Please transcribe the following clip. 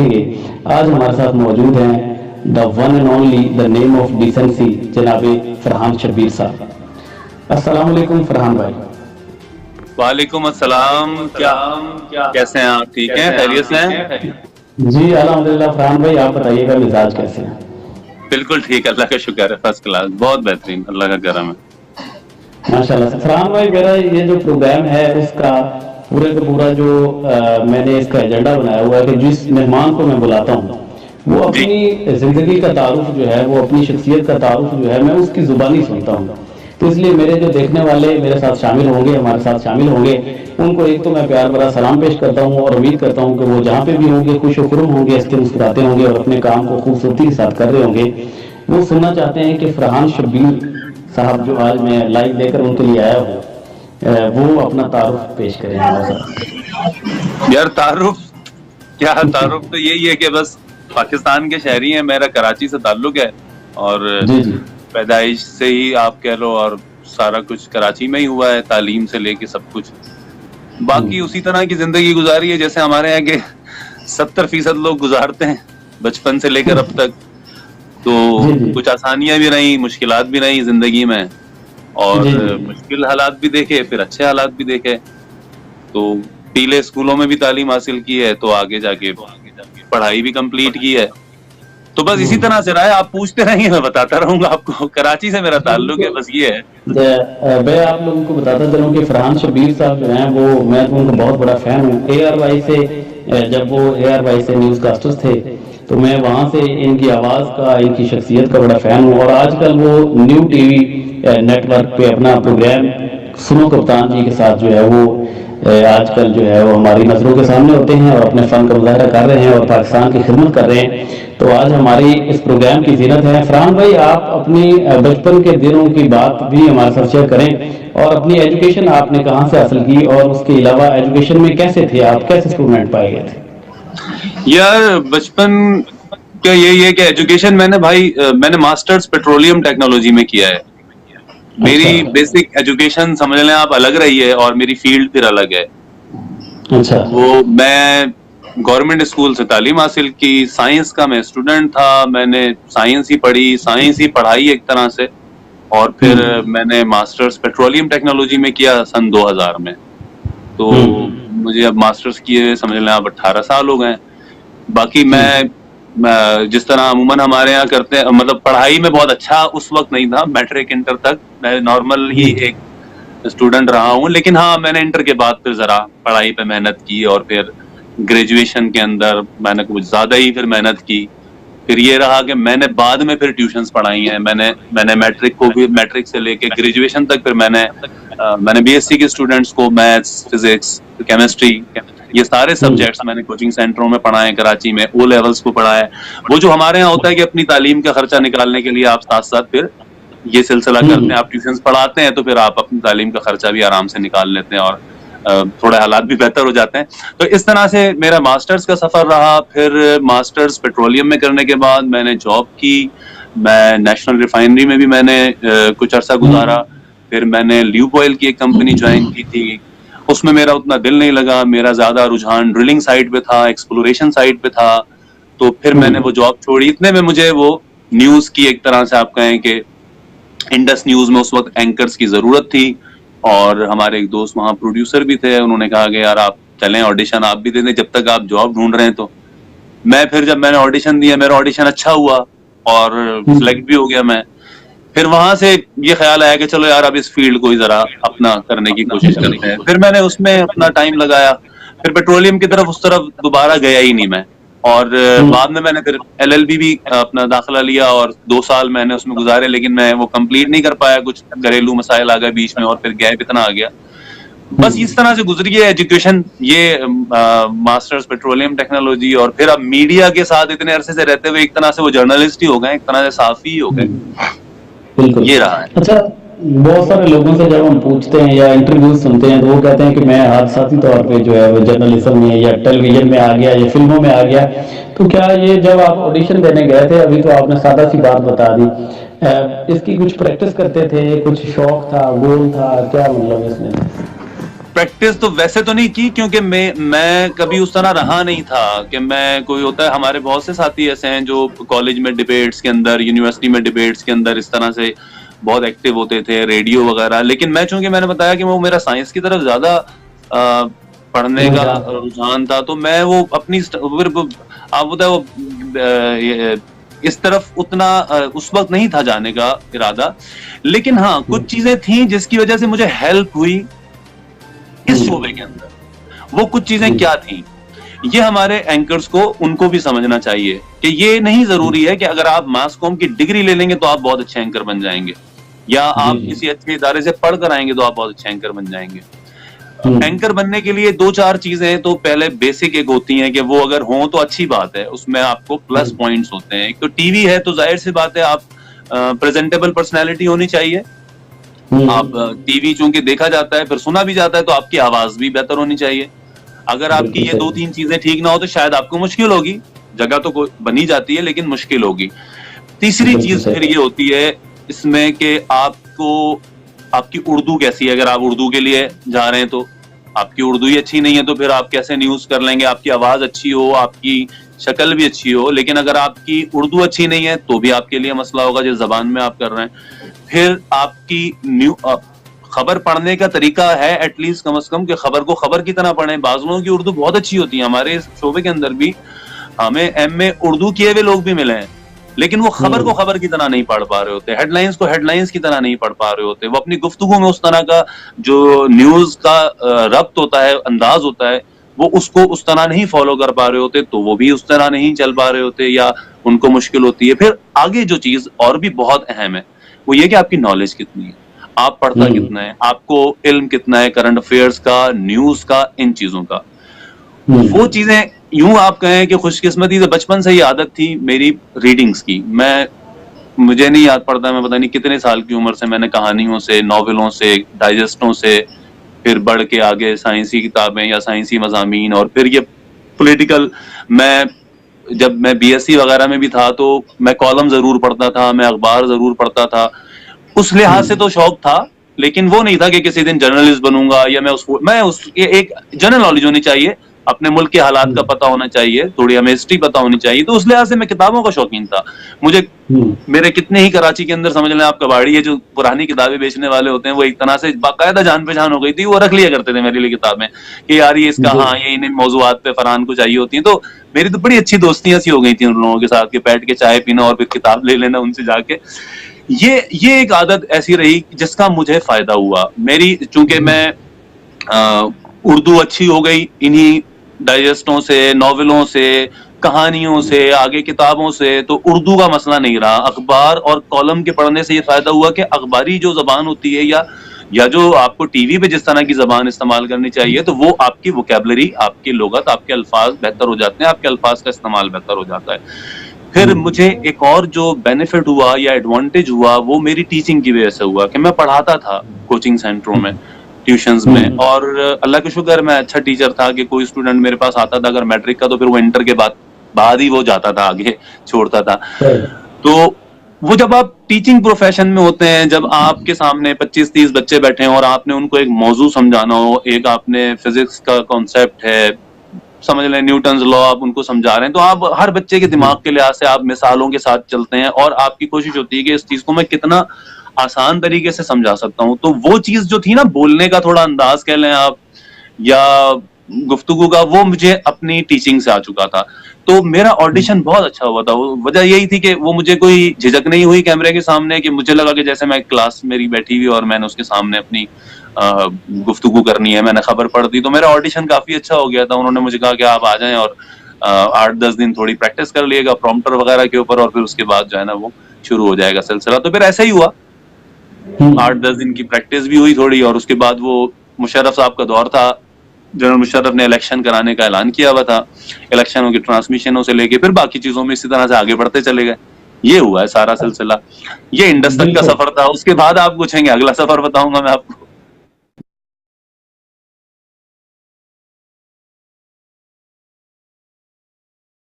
دیکھیں گے. آج ہمارے ساتھ موجود ہیں the one and only the name of decency جناب فرحان شبیر صاحب. السلام علیکم فرحان بھائی. وعلیکم السلام. کیسے ہیں آپ؟ ٹھیک ہیں؟ خیریت سے ہیں؟ جی الحمدللہ. فرحان بھائی آپ بتائیے گا مزاج کیسے ہیں؟ بالکل ٹھیک، اللہ کا شکر ہے، فرسٹ کلاس، بہت بہترین، اللہ کا کرم ہے. ماشاء اللہ. فرحان بھائی میرا یہ جو پروگرام ہے اس کا پورے کا پورا جو میں نے اس کا ایجنڈا بنایا ہوا ہے کہ جس مہمان کو میں بلاتا ہوں وہ اپنی زندگی کا تعارف جو ہے، وہ اپنی شخصیت کا تعارف جو ہے، میں اس کی زبانی سنتا ہوں. تو اس لیے میرے جو دیکھنے والے میرے ساتھ شامل ہوں گے، ہمارے ساتھ شامل ہوں گے، ان کو ایک تو میں پیار بھرا سلام پیش کرتا ہوں اور امید کرتا ہوں کہ وہ جہاں پہ بھی ہوں گے خوش و خرم ہوں گے، ہنستے مسکراتے ہوں گے اور اپنے کام کو خوبصورتی کے ساتھ کر رہے ہوں گے. وہ سننا چاہتے ہیں کہ فرحان شبیر صاحب جو آج میں لائیو لے کر ان کے لیے آیا ہوں وہ اپنا تعارف پیش کریں ہمارے ساتھ. یار تعارف تو یہی ہے کہ بس پاکستان کے شہری ہیں، میرا کراچی سے تعلق ہے اور جی پیدائش سے ہی آپ کہہ لو، اور سارا کچھ کراچی میں ہی ہوا ہے، تعلیم سے لے کے سب کچھ. باقی اسی طرح کی زندگی گزاری ہے جیسے ہمارے یہاں کے 70% لوگ گزارتے ہیں بچپن سے لے کر اب تک. تو کچھ آسانیاں بھی رہیں، مشکلات بھی رہیں زندگی میں، اور مشکل حالات بھی دیکھے، پھر اچھے حالات بھی دیکھے. تو پیلے اسکولوں میں بھی تعلیم حاصل کی ہے، تو آگے جا کے پڑھائی بھی کمپلیٹ کی ہے. تو بس اسی طرح سے رہا ہے، آپ پوچھتے رہیں میں بتاتا رہوں گا آپ کو. کراچی سے میرا تعلق ہے، بس یہ ہے. میں آپ لوگوں کو بتاتا چلوں کہ فرحان شبیر صاحب جو ہیں وہ میں ان کا بہت بڑا فین ہوں. ARY سے جب وہ ARY سے نیوز کاسٹرز تھے تو میں وہاں سے ان کی آواز کا، ان کی شخصیت کا بڑا فین ہوں. اور آج کل وہ new T V network پہ اپنا پروگرام سنو کپتان جی کے ساتھ جو ہے وہ آج کل جو ہے وہ ہماری نظروں کے سامنے ہوتے ہیں اور اپنے فن کا مظاہرہ کر رہے ہیں اور پاکستان کی خدمت کر رہے ہیں. تو آج ہماری اس پروگرام کی زینت ہے. فرحان بھائی آپ اپنی بچپن کے دنوں کی بات بھی ہمارے ساتھ شیئر کریں اور اپنی ایجوکیشن آپ نے کہاں سے حاصل کی اور اس کے علاوہ ایجوکیشن میں کیسے تھے آپ، کیسے اسٹوڈنٹ پائے گئے تھے؟ یار بچپن کا یہی ہے کہ ایجوکیشن میں نے ماسٹرز پیٹرولیم ٹیکنالوجی میں کیا ہے. میری بیسک ایجوکیشن سمجھ لیں آپ الگ رہی ہے اور میری فیلڈ پھر الگ ہے. وہ میں گورنمنٹ اسکول سے تعلیم حاصل کی، سائنس کا میں اسٹوڈنٹ تھا، میں نے سائنس ہی پڑھی، سائنس ہی پڑھائی ایک طرح سے. اور پھر میں نے ماسٹرز پیٹرولیم ٹیکنالوجی میں کیا سن 2000 میں. تو مجھے اب ماسٹرز کیے سمجھ لیں آپ 18 سال ہو گئے. باقی میں جس طرح عموماً ہمارے یہاں کرتے ہیں، مطلب پڑھائی میں بہت اچھا اس وقت نہیں تھا، میٹرک انٹر تک میں نارمل ہی ایک اسٹوڈنٹ رہا ہوں. لیکن ہاں میں نے انٹر کے بعد پھر ذرا پڑھائی پہ محنت کی اور پھر گریجویشن کے اندر میں نے کچھ زیادہ ہی پھر محنت کی. پھر یہ رہا کہ میں نے بعد میں پھر ٹیوشنز پڑھائی ہیں. میں نے میٹرک کو بھی، میٹرک سے لے کے گریجویشن تک پھر میں نے BSc کے اسٹوڈنٹس کو میتھس، فزکس، کیمسٹری، یہ سارے سبجیکٹس میں نے کوچنگ سینٹروں میں پڑھائے، کراچی میں او لیولز کو پڑھایا. وہ جو ہمارے یہاں ہوتا ہے کہ اپنی تعلیم کا خرچہ نکالنے کے لیے آپ ساتھ ساتھ پھر یہ سلسلہ کرتے ہیں، آپ ٹیوشنز پڑھاتے ہیں تو پھر آپ اپنی تعلیم کا خرچہ بھی آرام سے نکال لیتے ہیں اور تھوڑے حالات بھی بہتر ہو جاتے ہیں. تو اس طرح سے میرا ماسٹرز کا سفر رہا. پھر ماسٹرز پیٹرولیم میں کرنے کے بعد میں نے جاب کی. میں نیشنل ریفائنری میں بھی میں نے کچھ عرصہ گزارا. پھر میں نے لیوب آئل کی ایک کمپنی جوائن کی تھی. اس میں میرا اتنا دل نہیں لگا، میرا زیادہ رجحان ڈرلنگ سائٹ پہ تھا، ایکسپلوریشن سائٹ پہ تھا. تو پھر میں نے وہ جاب چھوڑی. اتنے میں مجھے وہ نیوز کی ایک طرح سے آپ کہیں کہ انڈس نیوز میں اس وقت اینکرز کی ضرورت تھی اور ہمارے ایک دوست وہاں پروڈیوسر بھی تھے. انہوں نے کہا کہ یار آپ چلیں آڈیشن آپ بھی دے دیں جب تک آپ جاب ڈھونڈ رہے ہیں. تو میں پھر جب میں نے آڈیشن دیا، میرا آڈیشن اچھا ہوا اور سلیکٹ بھی ہو گیا میں. پھر وہاں سے یہ خیال آیا کہ چلو یار اب اس فیلڈ کو ہی ذرا اپنا کرنے کی کوشش کرتے ہیں. پھر میں نے اس میں اپنا ٹائم لگایا. پھر پیٹرولیم کی طرف اس طرف دوبارہ گیا ہی نہیں میں. اور بعد میں نے پھر LLB بھی اپنا داخلہ لیا اور 2 سال میں نے اس میں گزارے، لیکن میں وہ کمپلیٹ نہیں کر پایا. کچھ گھریلو مسائل آ گئے بیچ میں اور پھر گیپ اتنا آ گیا. بس اس طرح سے گزری ہے ایجوکیشن، یہ ماسٹرز پیٹرولیم ٹیکنالوجی. اور پھر اب میڈیا کے ساتھ اتنے عرصے سے رہتے ہوئے ایک طرح سے وہ جرنلسٹ ہی ہو گئے، ایک طرح سے صحافی ہی ہو گئے. بالکل یہ رہا ہے. اچھا، بہت سارے لوگوں سے جب ہم پوچھتے ہیں یا انٹرویوز سنتے ہیں تو وہ کہتے ہیں کہ میں حادثاتی طور پہ جو ہے وہ جرنلزم میں یا ٹیلی ویژن میں آ گیا یا فلموں میں آ گیا. تو کیا یہ جب آپ آڈیشن دینے گئے تھے، ابھی تو آپ نے سادہ سی بات بتا دی، اس کی کچھ پریکٹس کرتے تھے، کچھ شوق تھا، گول تھا، کیا مطلب اس میں؟ प्रैक्टिस तो वैसे तो नहीं की, क्योंकि मैं कभी उस तरह रहा नहीं था कि मैं कोई होता है, हमारे बहुत से साथी ऐसे हैं जो कॉलेज में डिबेट्स के अंदर, यूनिवर्सिटी में डिबेट्स के अंदर इस तरह से बहुत एक्टिव होते थे, रेडियो वगैरह। लेकिन मैं, चूंकि मैंने बताया कि वो मेरा साइंस की तरफ ज्यादा पढ़ने का रुझान था, तो मैं वो अपनी आप बताए वो इस तरफ उतना उस वक्त नहीं था जाने का इरादा। लेकिन हाँ, कुछ चीजें थी जिसकी वजह से मुझे हेल्प हुई इस शोबे के अंदर। वो कुछ चीजें क्या थी, ये हमारे एंकर्स को, उनको भी समझना चाहिए कि ये नहीं जरूरी है कि अगर आप मास कॉम की डिग्री ले लेंगे तो आप बहुत अच्छे एंकर बन जाएंगे, या आप किसी अच्छे इदारे से पढ़ कर आएंगे तो आप बहुत अच्छे एंकर बन जाएंगे। एंकर बनने के लिए 2-4 चीजें तो पहले बेसिक एक होती हैं कि वो अगर हो तो अच्छी बात है, उसमें आपको प्लस पॉइंट्स होते हैं। एक तो टीवी है तो जाहिर सी बात है आप प्रेजेंटेबल पर्सनैलिटी होनी चाहिए। आप टीवी चूंकि देखा जाता है फिर सुना भी जाता है, तो आपकी आवाज भी बेहतर होनी चाहिए। अगर आपकी ये 2-3 चीजें ठीक ना हो तो शायद आपको मुश्किल होगी। जगह तो बनी जाती है लेकिन मुश्किल होगी। तीसरी चीज फिर ये होती है इसमें कि आपको, आपकी उर्दू कैसी है। अगर आप उर्दू के लिए जा रहे हैं तो आपकी उर्दू ही अच्छी नहीं है तो फिर आप कैसे न्यूज कर लेंगे। आपकी आवाज अच्छी हो, आपकी शक्ल भी अच्छी हो, लेकिन अगर आपकी उर्दू अच्छी नहीं है तो भी आपके लिए मसला होगा जिस जबान में आप कर रहे हैं। फिर आपकी खबर पढ़ने का तरीका है एटलीस्ट कम से कम कि खबर को खबर की तरह पढ़ें। बाज़ लोगों की उर्दू बहुत अच्छी होती है, हमारे शोबे के अंदर भी हमें एमए उर्दू किए हुए लोग भी मिले हैं, लेकिन वो खबर को खबर की तरह नहीं पढ़ पा रहे होते, हेडलाइंस को हेडलाइंस की तरह नहीं पढ़ पा रहे होते। वो अपनी गुफ्तगू में उस तरह का जो न्यूज का रब्त होता है, अंदाज होता है, वो उसको उस तरह नहीं फॉलो कर पा रहे होते, तो वो भी उस तरह नहीं चल पा रहे होते या उनको मुश्किल होती है। फिर आगे जो चीज और भी बहुत अहम है वो ये कि आपकी नॉलेज कितनी है, आप पढ़ता कितना है, आपको इल्म कितना है करंट अफेयर्स का, न्यूज का, इन चीजों का। वो चीजें यूं आप कहें कि खुशकिस्मती से बचपन से ही आदत थी मेरी रीडिंग्स की। मुझे नहीं याद पड़ता, मैं पता नहीं कितने साल की उम्र से मैंने कहानियों से, नॉवेलों से, डाइजेस्टों से, फिर बढ़ के आगे साइंसी किताबें या साइंसी मज़ामीन, और फिर ये पॉलिटिकल। जब मैं बीएससी वगैरह में भी था तो मैं कॉलम जरूर पढ़ता था, मैं अखबार जरूर पढ़ता था। उस लिहाज से तो शौक था, लेकिन वो नहीं था कि किसी दिन जर्नलिस्ट बनूंगा या मैं एक जनरल नॉलेज होनी चाहिए, अपने मुल्क के हालात का पता होना चाहिए, थोड़ी हमें हिस्ट्री पता होनी चाहिए। तो उस लिहाज से मैं किताबों का शौकीन था। मुझे मेरे कितने ही कराची के अंदर समझ लें आप कबाड़ी है जो पुरानी किताबें बेचने वाले होते हैं, वो एक तरह से बाकायदा जान पहचान हो गई थी। वो रख लिया करते थे मेरे लिए किताबें कि यार ये इसका, हाँ ये इन मौजूआत पे फरहान को चाहिए होती है। तो मेरी तो बड़ी अच्छी दोस्तियां सी हो गई थी उन लोगों के साथ कि बैठ के चाय पीना और फिर किताब ले लेना उनसे जाके। ये एक आदत ऐसी रही जिसका मुझे फायदा हुआ। मेरी चूंकि मैं उर्दू अच्छी हो गई इन्हीं डाइजेस्टों से, नॉवेलों से, कहानियों से, आगे किताबों से, तो उर्दू का मसला नहीं रहा। अखबार और कॉलम के पढ़ने से ये फायदा हुआ कि अखबारी जो जबान होती है या जो आपको टीवी पे जिस तरह की जबान इस्तेमाल करनी चाहिए, तो वो आपकी वोकैबुलरी, आपकी लुगत, आपके अल्फाज बेहतर हो जाते हैं, आपके अल्फाज का इस्तेमाल बेहतर हो जाता है। फिर मुझे एक और जो बेनिफिट हुआ या एडवांटेज हुआ वो मेरी टीचिंग की वजह से हुआ कि मैं पढ़ाता था कोचिंग सेंटरों में, ट्यूशंस में, और अल्लाह का शुक्र मैं अच्छा टीचर था कि कोई स्टूडेंट मेरे पास आता था अगर मैट्रिक का, तो फिर वो इंटर के बाद ही वो जाता था आगे, छोड़ता था। तो वो जब आप टीचिंग प्रोफेशन में होते हैं, जब आपके सामने 25-30 बच्चे बैठे हैं और आपने उनको एक मौजू समझाना हो, एक आपने फिजिक्स का कॉन्सेप्ट है, समझ लें न्यूटन्स लॉ, आप उनको समझा रहे हैं, तो आप हर बच्चे के दिमाग के लिहाज से आप मिसालों के साथ चलते हैं और आपकी कोशिश होती है कि इस चीज को मैं कितना आसान तरीके से समझा सकता हूँ। तो वो चीज जो थी ना, बोलने का थोड़ा अंदाज कह लें आप या गुफ्तगू का, वो मुझे अपनी टीचिंग से आ चुका था। तो मेरा ऑडिशन बहुत अच्छा हुआ था। वजह यही थी कि वो मुझे कोई झिझक नहीं हुई कैमरे के सामने, कि मुझे लगा कि जैसे मैं क्लास मेरी बैठी हुई और मैंने उसके सामने अपनी गुफ्तगू करनी है, मैंने खबर पढ़ दी, तो मेरा ऑडिशन काफी अच्छा हो गया था। उन्होंने मुझे कहा कि आप आ जाएं और 8-10 दिन थोड़ी प्रैक्टिस कर लिएगा प्रॉम्प्टर वगैरह के ऊपर, और फिर उसके बाद जो है ना वो शुरू हो जाएगा सिलसिला। तो फिर ऐसा ही हुआ, 8-10 दिन की प्रैक्टिस भी हुई थोड़ी, और उसके बाद वो मुशर्रफ साहब का दौर था, जनरल मुशर्रफ ने इलेक्शन कराने का ऐलान किया हुआ था। इलेक्शनों की ट्रांसमिशनों से लेके फिर बाकी चीजों में इसी तरह से आगे बढ़ते चले गए। ये हुआ है सारा सिलसिला। ये इंडस तक का सफर था। उसके बाद आप पूछेंगे अगला सफर बताऊंगा मैं आपको।